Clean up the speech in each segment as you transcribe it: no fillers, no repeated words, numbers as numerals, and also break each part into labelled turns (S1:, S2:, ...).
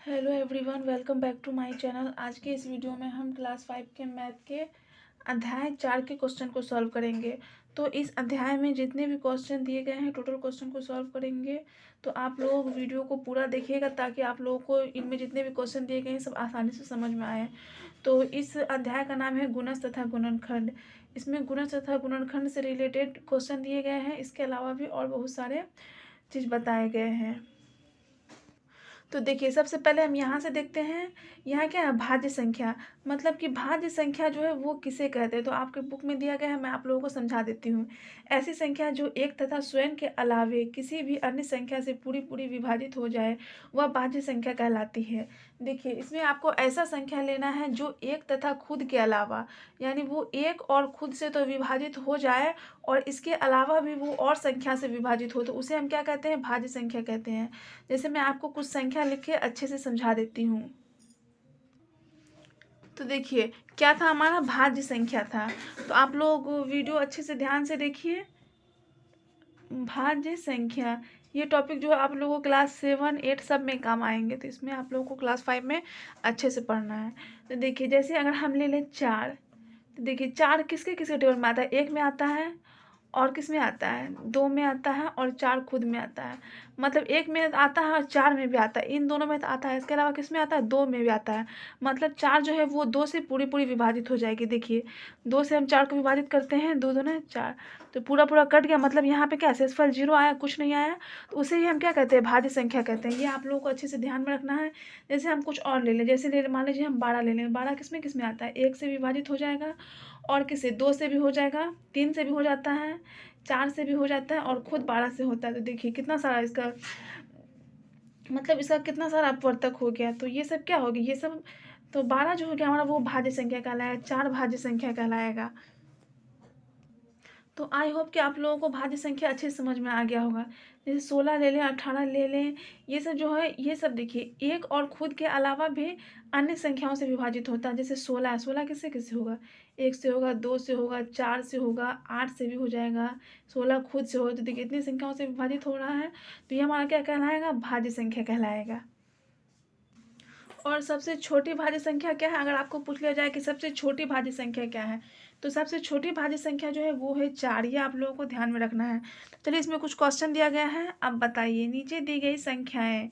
S1: Hello everyone, welcome back to my channel. आज के इस वीडियो में हम क्लास 5 के मैथ के अध्याय 4 के क्वेश्चन को सॉल्व करेंगे। तो इस अध्याय में जितने भी क्वेश्चन दिए गए हैं टोटल क्वेश्चन को सॉल्व करेंगे। तो आप लोग वीडियो को पूरा देखिएगा ताकि आप लोगों को इनमें जितने भी क्वेश्चन दिए गए हैं सब आसानी से समझ में आए। तो इस अध्याय का नाम है गुणज तथा गुणनखंड। इसमें गुणज तथा गुणनखंड से रिलेटेड क्वेश्चन दिए गए हैं। इसके अलावा भी और बहुत सारे चीज़ बताए गए हैं। तो देखिए, सबसे पहले हम यहाँ से देखते हैं। यहाँ क्या है? भाज्य संख्या। मतलब कि भाज्य संख्या जो है वो किसे कहते हैं, तो आपके बुक में दिया गया है, मैं आप लोगों को समझा देती हूँ। ऐसी संख्या जो एक तथा स्वयं के अलावे किसी भी अन्य संख्या से पूरी पूरी विभाजित हो जाए वह भाज्य संख्या कहलाती है। देखिए, इसमें आपको ऐसा संख्या लेना है जो एक तथा खुद के अलावा, यानी वो एक और खुद से तो विभाजित हो जाए और इसके अलावा भी वो और संख्या से विभाजित हो, तो उसे हम क्या कहते हैं? भाज्य संख्या कहते हैं। जैसे मैं आपको कुछ संख्या लिख के अच्छे से समझा देती हूँ। तो देखिए, क्या था? हमारा भाज्य संख्या था। तो आप लोग वीडियो अच्छे से ध्यान से देखिए। भाज्य संख्या ये टॉपिक जो है आप लोगों को क्लास 7, 8 सब में काम आएंगे, तो इसमें आप लोगों को क्लास 5 में अच्छे से पढ़ना है। तो देखिए, जैसे अगर हम ले लें 4, तो देखिए 4 किसके किसके टेबल में आता है? एक में आता है और किस में आता है? 2 में आता है और 4 खुद में आता है। मतलब एक में आता है और 4 में भी आता है, इन दोनों में तो आता है। इसके अलावा किस में आता है? 2 में भी आता है। मतलब 4 जो है वो 2 से पूरी पूरी विभाजित हो जाएगी। देखिए, 2 से हम 4 को विभाजित करते हैं, 2 दूना 4, तो पूरा पूरा कट गया। मतलब यहाँ पे क्या शेषफल 0 आया, कुछ नहीं आया, तो उसे ही हम क्या कहते हैं? भाज्य संख्या कहते हैं। ये आप लोगों को अच्छे से ध्यान में रखना है। जैसे हम कुछ और ले लें, जैसे मान लीजिए हम 12 ले लें। 12 किस में आता है? 1 से विभाजित हो जाएगा और किससे? 2 से भी हो जाएगा, 3 से भी हो जाता है, 4 से भी हो जाता है और खुद 12 से होता है। तो देखिए कितना सारा इसका मतलब इसका कितना सारा अपवर्तक हो गया। तो ये सब क्या होगी? ये सब तो 12 जो हो गया हमारा वो भाज्य संख्या कहलाएगा, 4 भाज्य संख्या कहलाएगा। तो आई होप कि आप लोगों को भाज्य संख्या अच्छे से समझ में आ गया होगा। जैसे 16 ले लें, 18 ले लें, ये सब जो है ये सब देखिए एक और खुद के अलावा भी अन्य संख्याओं से विभाजित होता है। जैसे 16 है, 16 किससे किससे होगा? 1 से होगा, 2 से होगा, 4 से होगा, 8 से भी हो जाएगा, 16 खुद से होगा। तो देखिए इतनी संख्याओं से विभाजित हो रहा है, तो ये हमारा क्या कहलाएगा? भाज्य संख्या कहलाएगा। और सबसे छोटी भाज्य संख्या क्या है? अगर आपको पूछ लिया जाए कि सबसे छोटी भाज्य संख्या क्या है, तो सबसे छोटी भाज्य संख्या जो है वो है 4। ये आप लोगों को ध्यान में रखना है। चलिए, इसमें कुछ क्वेश्चन दिया गया है। अब बताइए, नीचे दी गई संख्याएं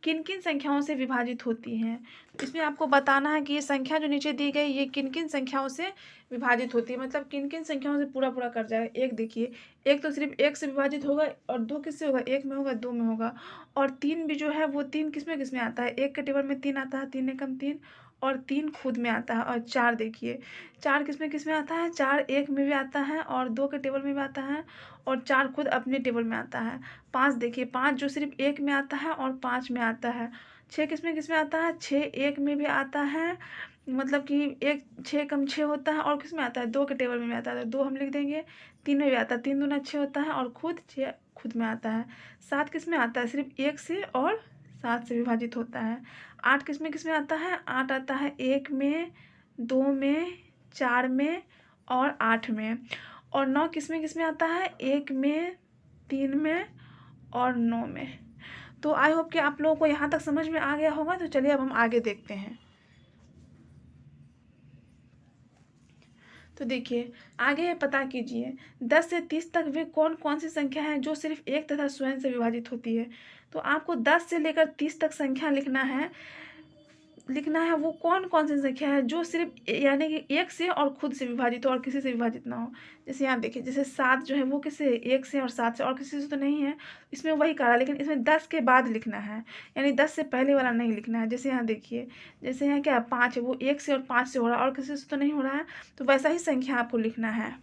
S1: किन किन संख्याओं से विभाजित होती हैं? इसमें आपको बताना है कि ये संख्या जो नीचे दी गई ये किन किन संख्याओं से विभाजित होती है, मतलब किन किन संख्याओं से पूरा पूरा कर जाएगा। एक देखिए, एक तो सिर्फ 1 से विभाजित होगा और 2 किससे होगा? 1 में होगा, 2 में होगा। और 3 भी जो है वो 3 किस में आता है? 1 के टेबल में 3 आता है, 3 एकम 3, और 3 खुद में आता है। और 4 देखिए, 4 किस में आता है? 4 1 में भी आता है और 2 के टेबल में भी आता है और 4 खुद अपने टेबल में आता है। 5 देखिए, 5 जो सिर्फ 1 में आता है और 5 में आता है। 6 किस में आता है? 6 1 में भी आता है, मतलब कि 1 6 कम 6 होता है और किस में आता है? 2 के टेबल में भी आता है, तो 2 हम लिख देंगे। 3 में भी आता है, 3 दूना 6 होता है और खुद 6 खुद में आता है। 7 किस में आता है? सिर्फ 1 से और 7 से विभाजित होता है। 8 किस में आता है? 8 आता है 1 में, 2 में, 4 में और 8 में। और 9 किस में आता है? 1 में, 3 में और 9 में। तो आई होप कि आप लोगों को यहाँ तक समझ में आ गया होगा। तो चलिए अब हम आगे देखते हैं। तो देखिए, आगे पता कीजिए 10 से 30 तक वे कौन कौन सी संख्या है जो सिर्फ एक तथा स्वयं से विभाजित होती है। तो आपको 10 से लेकर 30 तक संख्या लिखना है वो कौन कौन सी संख्या है जो सिर्फ यानी कि एक से और खुद से विभाजित हो और किसी से विभाजित ना हो। जैसे यहाँ देखिए, जैसे 7 जो है वो किससे? 1 से और 7 से और किसी से तो नहीं है, इसमें वही करा, लेकिन इसमें 10 के बाद लिखना है, यानी 10 से पहले वाला नहीं लिखना है। जैसे यहाँ देखिए, जैसे यहाँ क्या 5 है, वो 1 से और 5 से हो रहा है और किसी से तो नहीं हो रहा है, तो वैसा ही संख्या आपको लिखना है।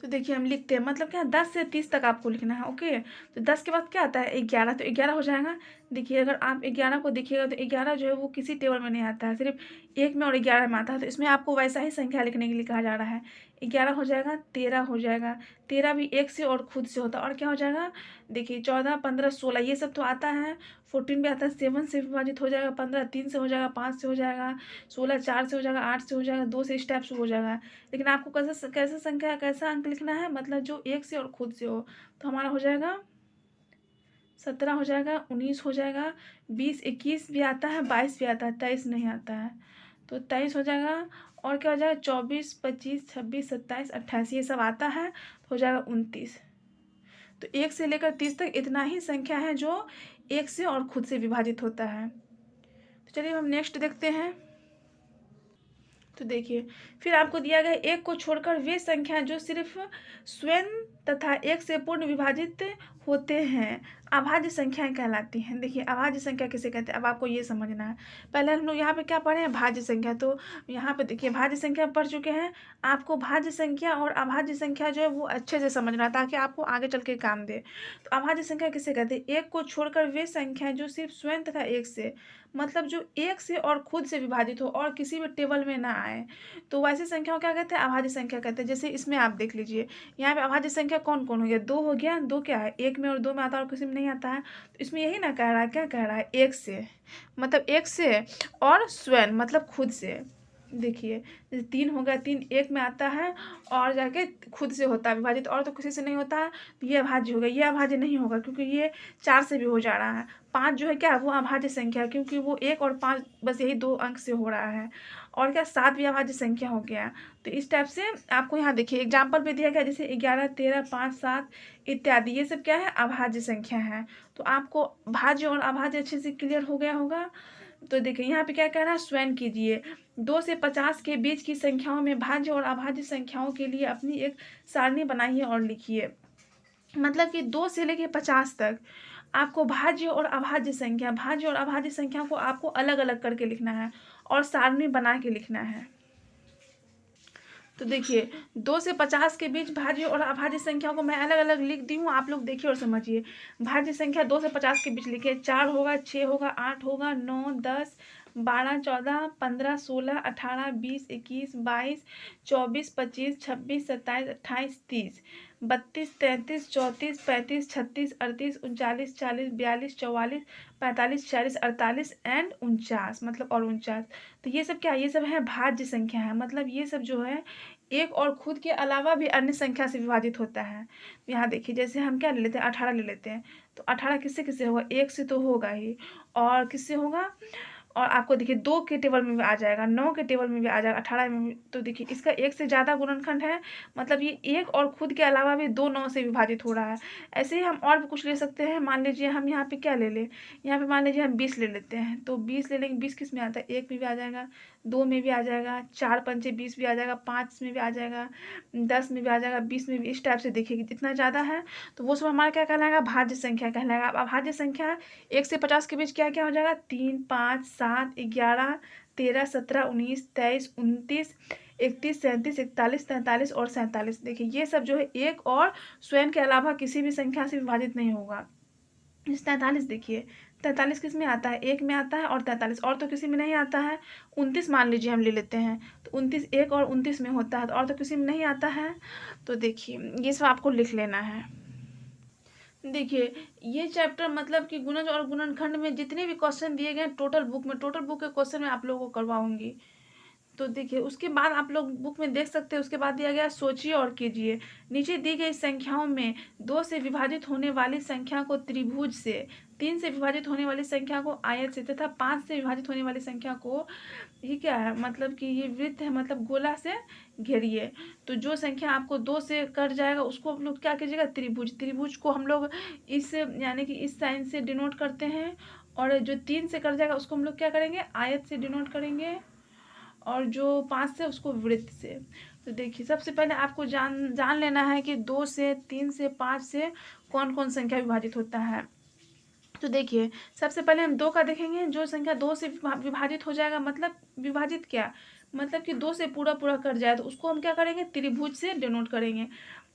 S1: तो देखिए हम लिखते हैं, मतलब क्या 10 से 30 तक आपको लिखना है। ओके, तो 10 के बाद क्या आता है? 11, तो 11 हो जाएगा। देखिए, अगर आप 11 को देखिएगा तो 11 जो है वो किसी टेबल में नहीं आता है, सिर्फ 1 में और 11 में आता है। तो इसमें आपको वैसा ही संख्या लिखने के लिए कहा जा रहा है। 11 हो जाएगा, 13 हो जाएगा, 13 भी 1 से और खुद से होता है। और क्या हो जाएगा? देखिए 14, 15, 16 ये सब तो आता है। 14 भी आता है, 7 से विभाजित हो जाएगा, 15 3 से हो जाएगा, 5 से हो जाएगा, 16 4 से हो जाएगा, 8 से हो जाएगा, 2 से इस टाइप से हो जाएगा। लेकिन आपको कैसा संख्या कैसा अंक लिखना है? मतलब जो 1 से और खुद से हो। तो हमारा हो जाएगा 17 हो जाएगा, 19 हो जाएगा, 20, 21 भी आता है, 22 भी आता है, 23 नहीं आता है। तो 23 हो जाएगा, और क्या हो जाएगा 24, 25, 26, 27, 28 ये सब आता है, तो हो जाएगा 29। तो 1 से लेकर 30 तक इतना ही संख्या है जो 1 से और खुद से विभाजित होता है। तो चलिए हम नेक्स्ट देखते हैं। तो देखिए, फिर आपको दिया गया 1 को छोड़कर वे संख्याएं जो सिर्फ स्वयं तथा 1 से पूर्ण विभाजित होते हैं अभाज्य संख्याएं कहलाती हैं। देखिए, अभाज्य संख्या किसे कहते हैं, अब आपको ये समझना है। पहले हम लोग यहाँ पे क्या पढ़े हैं, भाज्य संख्या। तो यहाँ पे देखिए, भाज्य संख्या पढ़ चुके हैं। आपको भाज्य संख्या और अभाज्य संख्या जो है वो अच्छे से समझना, ताकि आपको आगे चल के काम दे। तो अभाज्य संख्या किसे कहते हैं, 1 को छोड़कर वे संख्याएं जो सिर्फ स्वयं तथा 1 से, मतलब जो 1 से और खुद से विभाजित हो और किसी भी टेबल में ना आए, तो वैसी संख्याओं क्या कहते हैं, अभाज्य संख्या कहते हैं। जैसे इसमें आप देख लीजिए, यहाँ पे अभाज्य संख्या कौन कौन हो गया, 2 हो गया। 2 क्या है, 1 में और 2 में आता है और किसी में नहीं आता है। तो इसमें यही ना कह रहा है, क्या कह रहा है, 1 से, मतलब 1 से और स्वयं मतलब खुद से। देखिए, जैसे 3 हो गया, 3 1 में आता है और जाके खुद से होता है विभाजित, और तो किसी से नहीं होता है। तो ये अभाज्य हो गया। ये अभाज्य नहीं होगा क्योंकि ये 4 से भी हो जा रहा है। 5 जो है क्या, वो अभाज्य संख्या है क्योंकि वो 1 और 5 बस यही 2 अंक से हो रहा है। और क्या, 7 भी अभाज्य संख्या हो गया। तो इस टाइप से आपको यहाँ देखिए एग्जाम्पल पे दिया गया, जैसे 11, 13, 5, 7 इत्यादि, ये सब क्या है, अभाज्य संख्या है। तो आपको भाज्य और अभाज्य अच्छे से क्लियर हो गया होगा। तो देखिए यहाँ पे क्या कह रहा है, स्वयं कीजिए 2 से 50 के बीच की संख्याओं में भाज्य और अभाज्य संख्याओं के लिए अपनी एक सारणी बनाइए और लिखिए। मतलब कि 2 से लेके 50 तक आपको भाज्य और अभाज्य संख्या को आपको अलग अलग करके लिखना है और सारणी बना के लिखना है। तो देखिए, 2 से 50 के बीच भाज्य और अभाज्य संख्याओं को मैं अलग अलग लिख दी हूँ, आप लोग देखिए और समझिए। भाज्य संख्या 2 से 50 के बीच लिखिए, 4 होगा, 6 होगा, 8 होगा, 9, 10, 12, 14, 15, 16, 18, 20, 21, 22, 24, 25, 26, 27, 28, 30, 32, 33, 34, 35, 36, 38, 39, 40, 42, 44, 45, 46, 48 एंड 49, मतलब और 49। तो ये सब क्या है, ये सब है भाज्य संख्या है। मतलब ये सब जो है 1 और खुद के अलावा भी अन्य संख्या से विभाजित होता है। यहाँ देखिए, जैसे हम क्या ले लेते हैं, 18 ले लेते हैं। तो 18 किससे किससे होगा, 1 से तो होगा ही, और किससे होगा, और आपको देखिए 2 के टेबल में भी आ जाएगा, 9 के टेबल में भी आ जाएगा, 18 में भी। तो देखिए इसका 1 से ज़्यादा गुणनखंड है, मतलब ये 1 और खुद के अलावा भी 2 9 से विभाजित हो रहा है। ऐसे ही हम और भी कुछ ले सकते हैं। मान लीजिए हम यहाँ पे क्या ले लें, यहाँ पे मान लीजिए हम 20 ले लेते हैं। तो 20 ले लेंगे, 20 किस में आता है, 1 में भी आ जाएगा, 2 में भी आ जाएगा, 4 पंचे 20 भी आ जाएगा, 5 में भी आ जाएगा, 10 में भी आ जाएगा, 20 में भी। इस टाइप से देखिए जितना ज़्यादा है तो वो सब हमारा क्या कहलाएगा, भाज्य संख्या कहलाएगा। अब अभाज्य संख्या 1 से 50 के बीच क्या क्या हो जाएगा, 3, 5, 7, 11, 13, 17, 19, 23, 29, 31, 37, 41, 43 और 47। देखिए ये सब जो है 1 और स्वयं के अलावा किसी भी संख्या से विभाजित नहीं होगा। 43 देखिए, 43 किस में आता है, 1 में आता है, और 43 और तो किसी में नहीं आता है। 29 मान लीजिए हम ले लेते हैं, तो 29 1 और 29 में होता है, और तो किसी में नहीं आता है। तो देखिए ये सब आपको लिख लेना है। देखिए ये चैप्टर मतलब कि गुणज और गुणनखंड में जितने भी क्वेश्चन दिए गए टोटल बुक के क्वेश्चन में आप लोगों को करवाऊंगी। तो देखिए उसके बाद आप लोग बुक में देख सकते हैं। उसके बाद दिया गया सोचिए और कीजिए। नीचे दी गई संख्याओं में 2 से विभाजित होने वाली संख्या को त्रिभुज से, 3 से विभाजित होने वाली संख्या को आयत से, तथा 5 से विभाजित होने वाली संख्या को, ये क्या है, मतलब कि ये वृत्त है, मतलब गोला से घेरिए। तो जो संख्या आपको 2 से कट जाएगा उसको हम लोग क्या कीजिएगा, त्रिभुज। त्रिभुज को हम लोग इस यानी कि इस साइन से डिनोट करते हैं, और जो 3 से कट जाएगा उसको हम लोग क्या करेंगे, आयत से डिनोट करेंगे, और जो 5 से उसको वृत्त से। तो देखिए सबसे पहले आपको जान लेना है कि 2 से, 3 से, 5 से कौन कौन संख्या विभाजित होता है। तो देखिए सबसे पहले हम 2 का देखेंगे। जो संख्या 2 से विभाजित हो जाएगा, मतलब विभाजित क्या, मतलब कि 2 से पूरा पूरा कट जाए, तो उसको हम क्या करेंगे, त्रिभुज से डिनोट करेंगे।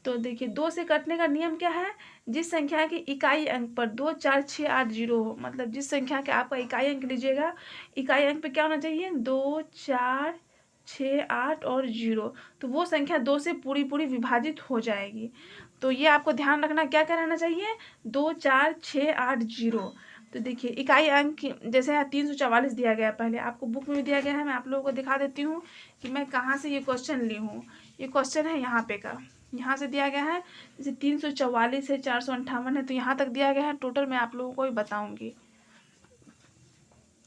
S1: तो देखिए 2 से कटने का नियम क्या है, जिस संख्या के इकाई अंक पर 2, 4, 6, 8, 0 हो, मतलब जिस संख्या के आपका इकाई अंक लीजिएगा, इकाई अंक पे क्या होना चाहिए, 2, 4, 6, 8 और 0, तो वो संख्या 2 से पूरी पूरी विभाजित हो जाएगी। तो ये आपको ध्यान रखना, क्या क्या रहना चाहिए, 2, 4, 6, 8, 0। तो देखिए इकाई अंक जैसे यहाँ 344 दिया गया, पहले आपको बुक में भी दिया गया है। मैं आप लोगों को दिखा देती हूँ कि मैं कहाँ से ये क्वेश्चन ली हूँ। ये क्वेश्चन है यहाँ पे का। यहाँ से दिया गया है, जैसे 344 है, 458 है, तो यहाँ तक दिया गया है। टोटल मैं आप लोगों को ही बताऊंगी।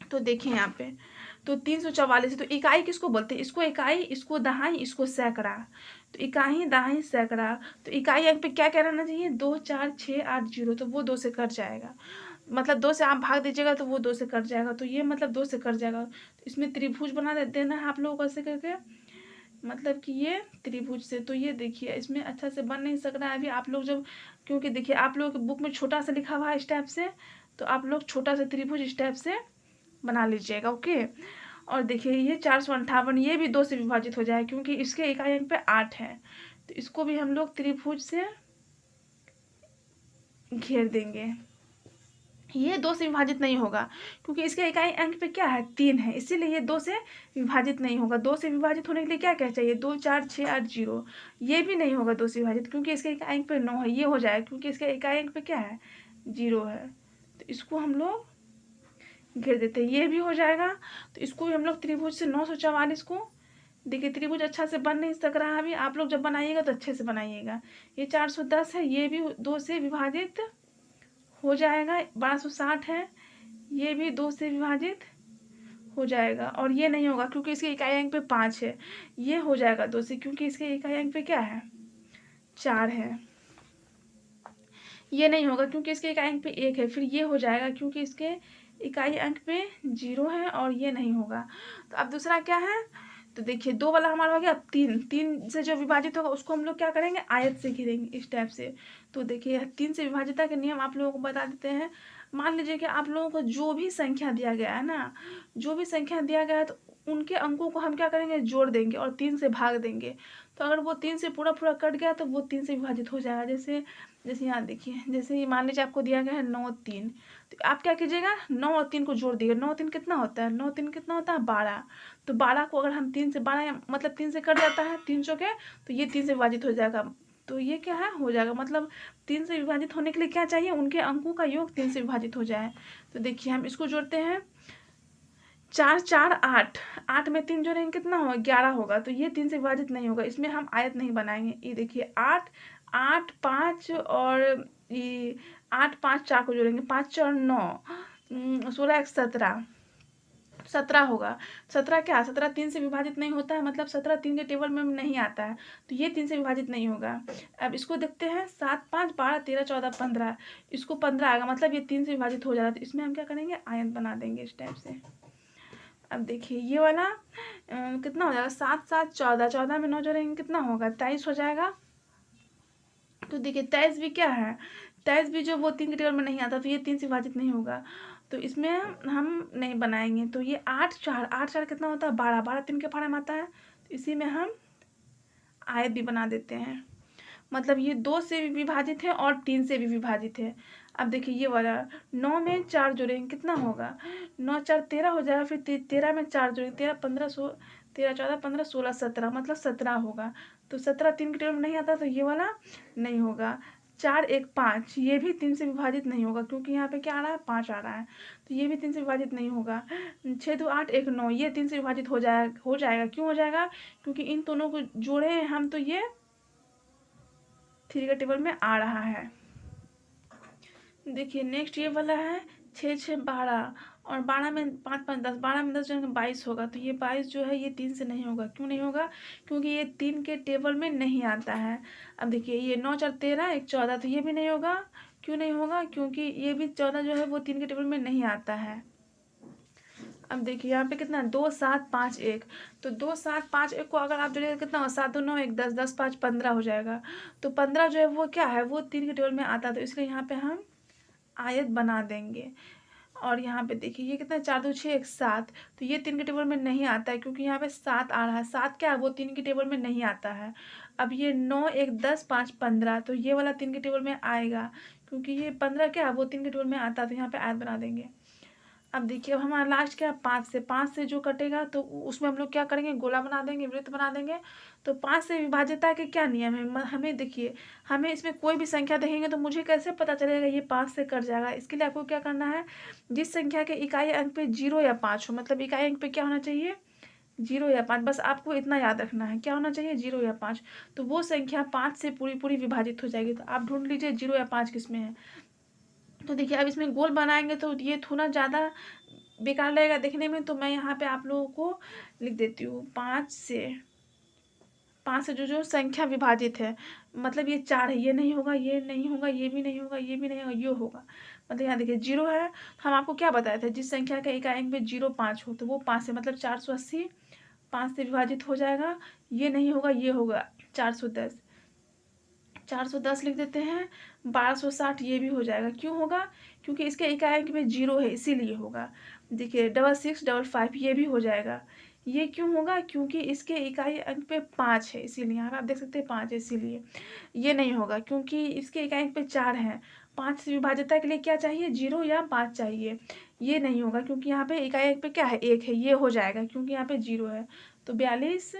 S1: तो देखिए यहाँ पे, तो 344 है, तो इकाई किसको बोलते हैं? इसको इकाई, इसको दहाई, इसको सैकड़ा। तो इकाई, दहाई, सैकड़ा। तो इकाई अंक पे क्या क्या रहना चाहिए? 2, 4, 6, 8, 0। तो वो 2 से कट जाएगा, मतलब 2 से आप भाग दीजिएगा तो वो 2 से कट जाएगा, तो ये मतलब 2 से कट जाएगा। तो इसमें त्रिभुज बना देना है आप लोगों को ऐसे करके, मतलब कि ये त्रिभुज से। तो ये देखिए इसमें अच्छा से बन नहीं सक रहा है अभी, आप लोग जब, क्योंकि देखिए आप लोगों के बुक में छोटा सा लिखा हुआ है इस टाइप से, तो आप लोग छोटा सा त्रिभुज इस टाइप से बना लीजिएगा। ओके। और देखिए ये 458, ये भी 2 से विभाजित हो जाए, क्योंकि इसके इकाई अंक पे 8 है, तो इसको भी हम लोग त्रिभुज से घेर देंगे। ये 2 से विभाजित नहीं होगा, क्योंकि इसके इकाई अंक पे क्या है? 3 है, इसीलिए ये 2 से विभाजित नहीं होगा। 2 से विभाजित होने के लिए क्या क्या चाहिए? 2, 4, 6, 8, 0। ये भी नहीं होगा 2 से विभाजित, क्योंकि इसके इकाई अंक पे 9 है। ये हो जाएगा, क्योंकि इसके इकाई अंक पे क्या है? 0 है। तो इसको हम लोग घेर देते हैं, ये भी हो जाएगा। तो इसको भी हम लोग त्रिभुज से 944 को, देखिए त्रिभुज अच्छा से बन नहीं सक रहा है अभी, आप लोग जब बनाइएगा तो अच्छे से बनाइएगा। ये 410 है, ये भी 2 से विभाजित हो जाएगा। 1260 है, ये भी 2 से विभाजित हो जाएगा। और ये नहीं होगा, क्योंकि इसके इकाई अंक पे 5 है। ये हो जाएगा 2 से, क्योंकि इसके इकाई अंक पे क्या है? 4 है। ये नहीं होगा, क्योंकि इसके इकाई अंक पे 1 है। फिर ये हो जाएगा, क्योंकि इसके इकाई अंक पे 0 है, और ये नहीं होगा। तो अब दूसरा क्या है? तो देखिए 2 वाला हमारा हो गया। अब 3 से जो विभाजित होगा उसको हम लोग क्या करेंगे? आयत से घेरेंगे इस टाइप से। तो देखिए 3 से विभाजिता के नियम आप लोगों को बता देते हैं। मान लीजिए कि आप लोगों को जो भी संख्या दिया गया है ना, जो भी संख्या दिया गया है, तो उनके अंकों को हम क्या करेंगे? जोड़ देंगे और 3 से भाग देंगे। तो अगर वो 3 से पूरा पूरा कट गया तो वो 3 से विभाजित हो जाएगा। जैसे जैसे यहाँ देखिए, जैसे ये मान लीजिए आपको दिया गया है 9, 3, तो आप क्या कीजिएगा? 9 और 3 को जोड़ दिएगा। 9, 3 कितना होता है? 9, 3 कितना होता है? 12। तो 12 को अगर हम 3 से 12 मतलब 3 से कट जाता है, 3 चौके, तो ये 3 से विभाजित हो जाएगा। तो ये क्या है? हो जाएगा, मतलब 3 से विभाजित होने के लिए क्या चाहिए? उनके अंकों का योग 3 से विभाजित हो जाए। तो देखिए हम इसको जोड़ते हैं। 4, 4, 8, 8 में 3 जोड़ेंगे कितना होगा? 11 होगा। तो ये 3 से विभाजित नहीं होगा, इसमें हम आयत नहीं बनाएंगे। ये देखिए 8, 8, 5 और ये 8, 5, 4 को जोड़ेंगे, 5, 4, 9, 16, 1, 17, 17 होगा। 17 क्या? 17 3 से विभाजित नहीं होता है, मतलब 17 3 के टेबल में नहीं आता है, तो ये 3 से विभाजित नहीं होगा। अब इसको देखते हैं। 7, 5, 12, 13, 14, 15, इसको 15 आएगा, मतलब ये 3 से विभाजित हो जाता है। तो इसमें हम क्या करेंगे? आयत बना देंगे इस टाइप से। अब देखिए ये वाला कितना हो जाएगा? 7, 7, 14, 14 में 9 जोड़ेंगे कितना होगा? 23 हो जाएगा। तो देखिए 23 भी क्या है? 23 भी जो वो 3 के टेबल में नहीं आता, तो ये 3 से विभाजित नहीं होगा, तो इसमें हम नहीं बनाएंगे। तो ये 8, 4, 8, 4 कितना होता है? 12, 12 3 के फाड़े में आता है, तो इसी में हम आयत भी बना देते हैं। मतलब ये 2 से भी विभाजित है और 3 से भी विभाजित है। अब देखिए ये वाला 9 में 4 जोड़ेंगे कितना होगा? 9, 4, 13 हो जाएगा। फिर 13 में 4 जोड़ेंगे, 13, 15, 13, 14, 15, 16, 17, मतलब 17 होगा। तो 17 3 के टेबल में नहीं आता, तो ये वाला नहीं होगा। 4, 1, 5, ये भी 3 से विभाजित नहीं होगा, क्योंकि यहाँ पे क्या आ रहा है? 5 आ रहा है, तो ये भी 3 से विभाजित नहीं होगा। 6, 2, 8, 1, 9, ये 3 से विभाजित हो जाएगा। क्यों हो जाएगा? क्योंकि इन दोनों को जोड़े हैं हम, तो ये 3 के टेबल में आ रहा है। देखिए नेक्स्ट ये वाला है 6, 6, 12, और 12 में 5, 5, 10, 12 में 10 जो है 22 होगा। तो ये 22 जो है ये 3 से नहीं होगा। क्यों नहीं होगा? क्योंकि ये 3 के टेबल में नहीं आता है। अब देखिए ये 9, 4, 13, 1, 14, तो ये भी नहीं होगा। क्यों नहीं होगा? क्योंकि ये भी 14 जो है वो 3 के टेबल में नहीं आता है। अब देखिए यहाँ पे कितना? 2, 7, 5, 1, तो 2, 7, 5, 1 को अगर आप जोड़िएगा कितना होगा? 7, 2, 9, 1, 10, 10, 5, 15 हो जाएगा। तो 15 जो है वो क्या है? वो 3 के टेबल में आता है, तो इसलिए यहाँ पे हम आयत बना देंगे। और यहाँ पे देखिए ये कितना? 4, 2, 6, 1, 7, तो ये 3 के टेबल में नहीं आता है, क्योंकि यहाँ पे 7 आ रहा है। 7 क्या है? वो 3 के टेबल में नहीं आता है। अब ये 9, 1, 10, 5, 15, तो ये वाला 3 के टेबल में आएगा, क्योंकि ये 15 क्या है? वो 3 के टेबल में आता है, तो यहाँ पे आयत बना देंगे। अब देखिए अब हमारा लास्ट क्या है? 5 से जो कटेगा तो उसमें हम लोग क्या करेंगे? गोला बना देंगे, वृत्त बना देंगे। तो 5 से विभाज्यता के क्या नियम है? हमें देखिए, हमें इसमें कोई भी संख्या देखेंगे तो मुझे कैसे पता चलेगा ये 5 से कट जाएगा? इसके लिए आपको क्या करना है? जिस संख्या के इकाई अंक पे 0 या 5 हो, मतलब इकाई अंक पे क्या होना चाहिए? 0 या 5, बस आपको इतना याद रखना है, क्या होना चाहिए, 0 या 5। तो वो संख्या 5 से पूरी पूरी विभाजित हो जाएगी। तो आप ढूंढ लीजिए 0 या 5 किस में है। तो देखिए अब इसमें गोल बनाएंगे तो ये थोड़ा ज़्यादा बेकार लगेगा देखने में, तो मैं यहाँ पे आप लोगों को लिख देती हूँ 5 से जो जो संख्या विभाजित है, मतलब ये 4 है, ये नहीं होगा, ये नहीं होगा, ये भी नहीं होगा, ये भी नहीं होगा, ये होगा। मतलब यहाँ देखिए 0 है, हम आपको क्या बताए थे, जिस संख्या का इकाई अंक में 0 5 हो तो वो 5 है, मतलब 480 5 से विभाजित हो जाएगा। ये नहीं होगा, ये होगा 410, 410 लिख देते हैं। 1260 ये भी हो जाएगा, क्यों होगा, क्योंकि इसके इकाई अंक में 0 है इसीलिए होगा। देखिए 6655 ये भी हो जाएगा। ये क्यों होगा, क्योंकि इसके इकाई अंक पे 5 है इसीलिए, यहाँ पे आप देख सकते हैं 5 है इसीलिए। ये नहीं होगा क्योंकि इसके इकाई अंक पे 4 है। 5 से विभाज्यता के लिए क्या चाहिए, 0 या 5 चाहिए। ये नहीं होगा क्योंकि यहाँ पे इकाई अंक पे क्या है, 1 है, ये हो जाएगा क्योंकि यहाँ पे 0 है। तो 42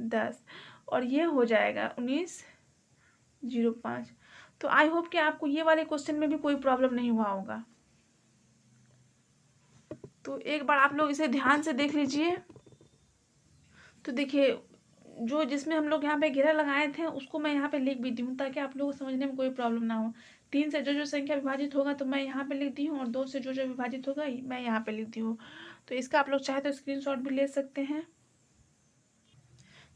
S1: 10 और ये हो जाएगा 1905। तो आई होप कि आपको ये वाले क्वेश्चन में भी कोई प्रॉब्लम नहीं हुआ होगा। तो एक बार आप लोग इसे ध्यान से देख लीजिए। तो देखिए जो जिसमें हम लोग यहाँ पे घेरा लगाए थे उसको मैं यहाँ पे लिख भी दी हूँ ताकि आप लोगों को समझने में कोई प्रॉब्लम ना हो। 3 से जो जो संख्या विभाजित होगा तो मैं यहाँ पे लिख दी हूँ, और 2 से जो जो विभाजित होगा मैं यहाँ पे लिख दी हूँ। तो इसका आप लोग चाहे तो स्क्रीनशॉट भी ले सकते हैं।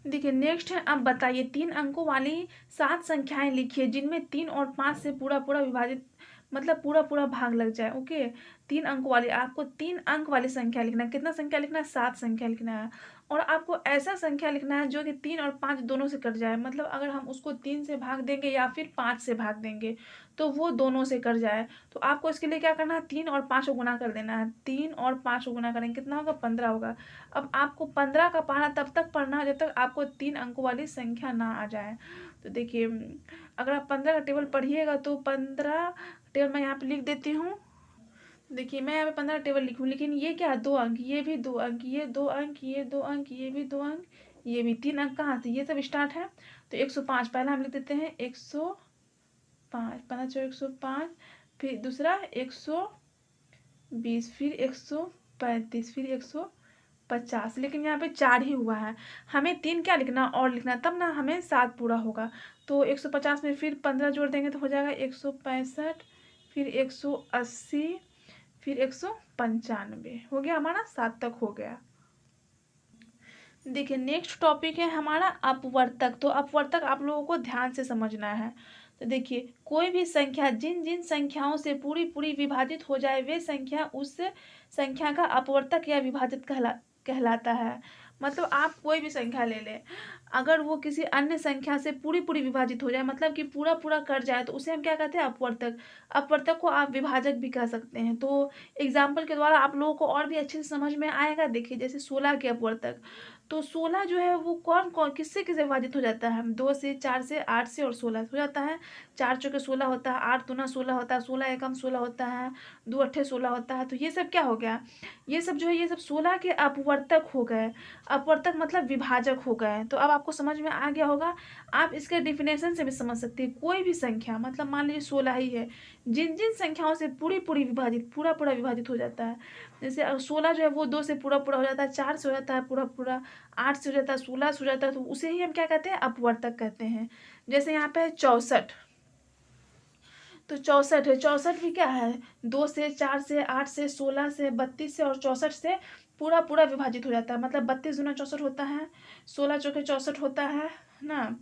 S1: देखिए नेक्स्ट है, अब बताइए 3 अंकों वाली 7 संख्याएं लिखिए जिनमें 3 और 5 से पूरा पूरा विभाजित, मतलब पूरा पूरा भाग लग जाए। ओके, 3 अंकों वाली, आपको 3 अंक वाली संख्या लिखना है। कितना संख्या लिखना है, 7 संख्या लिखना है। और आपको ऐसा संख्या लिखना है जो कि 3 और 5 दोनों से कट जाए, मतलब अगर हम उसको 3 से भाग देंगे या फिर 5 से भाग देंगे तो वो दोनों से कट जाए। तो आपको इसके लिए क्या करना है, 3 और 5 को गुना कर देना है। 3 और 5 को गुना करेंगे कितना होगा, 15 होगा। अब आपको 15 का पढ़ना तब तक पढ़ना है जब तक आपको 3 अंकों वाली संख्या ना आ जाए। तो देखिए अगर आप 15 का टेबल पढ़िएगा तो 15 टेबल मैं यहाँ पे लिख देती हूँ। देखिए मैं यहाँ पे 15 टेबल लिखूँ, लेकिन ये क्या है, 2 अंक, ये भी 2 अंक, ये 2 अंक, ये 2 अंक, ये भी 2 अंक, ये भी 3 अंक, कहाँ से, ये सब स्टार्ट है। तो 105 पहला हम लिख देते हैं 105, 15 105, फिर दूसरा 120, फिर 135, फिर 150, लेकिन यहाँ पे 4 ही हुआ है। हमें 3 क्या लिखना और लिखना, तब ना हमें 7 पूरा होगा। तो 150 में फिर 15 जोड़ देंगे तो हो जाएगा 165, फिर 180, फिर 195, हो गया हमारा 7 तक हो गया। देखिए नेक्स्ट टॉपिक है हमारा अपवर्तक। तो अपवर्तक आप लोगों को ध्यान से समझना है। तो देखिए कोई भी संख्या जिन जिन संख्याओं से पूरी पूरी विभाजित हो जाए वे संख्या उस संख्या का अपवर्तक या विभाजित कहलाता है। मतलब आप कोई भी संख्या ले लें, अगर वो किसी अन्य संख्या से पूरी पूरी विभाजित हो जाए, मतलब कि पूरा पूरा कट जाए, तो उसे हम क्या कहते हैं, अपवर्तक। अपवर्तक को आप विभाजक भी कह सकते हैं। तो एग्जाम्पल के द्वारा आप लोगों को और भी अच्छे से समझ में आएगा। देखिए जैसे 16 के अपवर्तक, तो 16 जो है वो कौन कौन किससे किससे विभाजित हो जाता है, 2 से, 4 से, 8 से और 16 से हो जाता है। 4 चौके 16 होता है, 8 दूना 16 होता है, 16 एकम 16 होता है, 2 अट्ठे 16 होता है। तो ये सब क्या हो गया, ये सब जो है ये सब 16 के अपवर्तक हो गए। अपवर्तक मतलब विभाजक हो गए। तो अब आपको समझ में आ गया होगा। आप इसके डिफिनेशन से भी समझ सकते हैं। कोई भी संख्या, मतलब मान लीजिए 16 ही है, जिन जिन संख्याओं से पूरी पूरी विभाजित, पूरा पूरा विभाजित हो जाता है। जैसे 16 जो है वो 2 से पूरा पूरा हो जाता है, 4 से हो जाता है पूरा पूरा, 8 से हो जाता है, 16 से हो जाता है, तो उसे ही हम क्या कहते हैं, अपवर्तक कहते हैं। जैसे यहाँ पे है 64, तो 64 है, 64 भी क्या है, 2 से, 4 से, 8 से, 16 से, 32 से और 64 से पूरा पूरा विभाजित हो जाता है। मतलब 32 दूना 64 होता है, 16 चौके 64 होता है ना,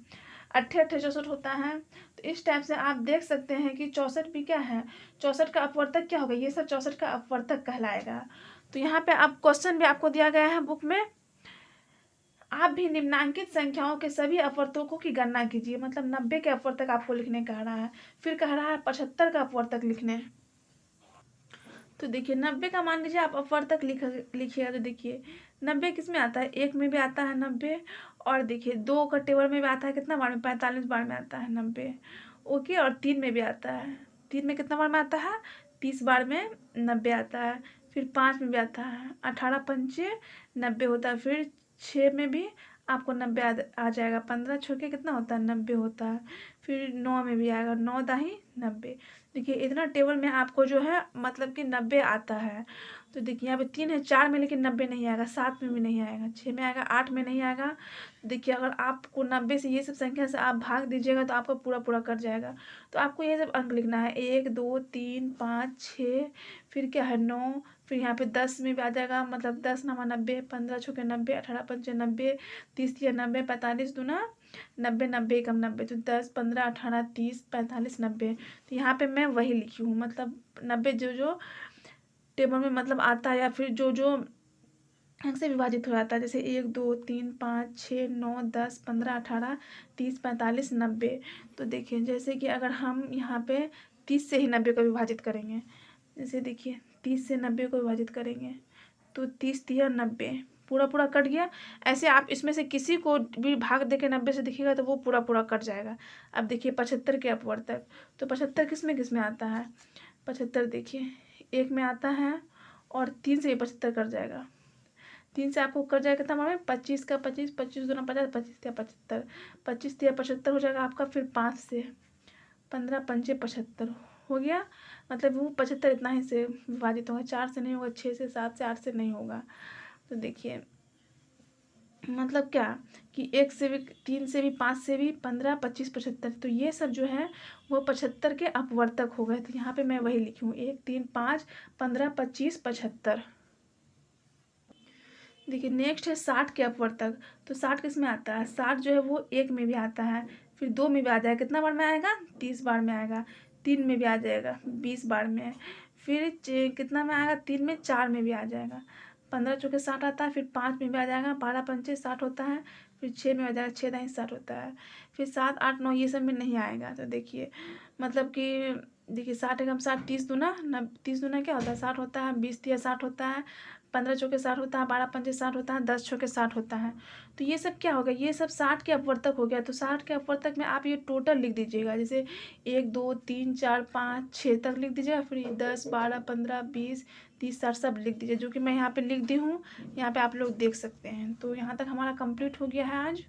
S1: अट्ठे अट्ठे 64 होता है। तो इस टाइप से आप देख सकते हैं कि 64 भी क्या है, 64 का अपवर्तक क्या होगा, ये सब 64 का अपवर्तक कहलाएगा। तो यहाँ पे आप क्वेश्चन भी आपको दिया गया है बुक में, आप भी निम्नांकित संख्याओं के सभी अपवर्तकों की गणना कीजिए। मतलब 90 के अपवर्तक आपको लिखने कह रहा है, फिर कह रहा है 75 का अपवर्तक लिखने। तो देखिए 90 का मान लीजिए आप अपवर्तक लिखिएगा, तो देखिए 90 किस में आता है, 1 में भी आता है 90, और देखिए 2 का टेबल में भी आता है, कितना बार में, 45 बार में आता है 90। ओके, और 3 में भी आता है, 3 में कितना बार में आता है, 30 बार में 90 आता है। फिर 5 में भी आता है, 18 पंचे 90 होता है। फिर 6 में भी आपको 90 आ जाएगा, 15 छोड़ के कितना होता है, 90 होता है। फिर 9 में भी आएगा, 9 दाही 90। देखिए इतना टेबल में आपको जो है मतलब कि 90 आता है। तो देखिए यहाँ पे 3 है, 4 में लेकिन 90 नहीं आएगा, 7 में भी नहीं आएगा, 6 में आएगा, 8 में नहीं आएगा। देखिए अगर आपको 90 से ये सब संख्या से आप भाग दीजिएगा तो आपका पूरा पूरा कट जाएगा। तो आपको ये सब अंक लिखना है, 1 2 3 5 6, फिर क्या है 9, फिर यहाँ पे 10 में भी आ जाएगा, मतलब 10 नमा 90, 15 छुके 90, 18 पंचे 90, 30 या 90, 45 दूना 90, 90 एकम 90, तो 10 15 18 30 45 90। तो यहाँ पे मैं वही लिखी हूँ, मतलब 90 जो जो टेबल में मतलब आता है, या फिर जो जो अंक से विभाजित हो जाता है, जैसे 1 2 3 5 6 9 10 15 18 30 45 90। तो देखिए जैसे कि अगर हम यहाँ पे 30 से ही 90 को विभाजित करेंगे, जैसे देखिए 30 से 90 को विभाजित करेंगे तो 30 तिया 90, पूरा पूरा कट गया। ऐसे आप इसमें से किसी को भी भाग दे के 90 से दिखेगा तो वो पूरा पूरा कट जाएगा। अब देखिए 75 के अपवर्तक, तो 75 किस में आता है, 75 देखिए 1 में आता है और 3 से 75 कट जाएगा, 3 से आपको कट जाएगा कितना में 25 का 25, 25 दूना 50, 25 तिया 75, 25 तिया 75 हो जाएगा आपका। फिर 5 से 15 पंचे 75 हो गया, मतलब वो 75 इतना ही से विभाजित होगा, 4 से नहीं होगा, 6 से 7 से 8 से नहीं होगा। तो देखिए मतलब क्या कि 1 से भी 3 से भी 5 से भी 15 25 75, तो ये सब जो है वो 75 के अपवर्तक हो गए। तो यहाँ पे मैं वही लिखी हूँ 1 3 5 15 25 75। देखिए नेक्स्ट है 60 के अपवर्तक, तो 60 किस में आता है, 60 जो है वो 1 में भी आता है, फिर 2 में भी आ जाएगा, कितना बार में आएगा 30 बार में आएगा, 3 में भी आ जाएगा 20 बार में, फिर कितना में आएगा 3 में 4 में भी आ जाएगा, 15 चौके 60 आता है, फिर 5 में भी आ जाएगा, 12 पंचे 60 होता है, फिर 6 में आ जाएगा, 6 दाई 60 होता है, फिर 7 8 9 ये सब में नहीं आएगा। तो देखिए मतलब कि देखिए 60 एकम 60, 30 दूना 30 दूना क्या होता है 60 होता है, 20 तिया 60 होता है, 15 चौके 60 होता है, 12 पंचे 60 होता है, 10 चौके 60 होता है। तो ये सब क्या होगा, ये सब 60 के अपवर्तक हो गया। तो 60 के अपवर्तक में आप ये टोटल लिख दीजिएगा, जैसे 1 2 3 4 5 6 तक लिख दीजिएगा, फिर 10 12 15 20 30 60 सब लिख दीजिए, जो कि मैं यहाँ पे लिख दी हूँ, यहाँ पे आप लोग देख सकते हैं। तो यहाँ तक हमारा कंप्लीट हो गया है आज।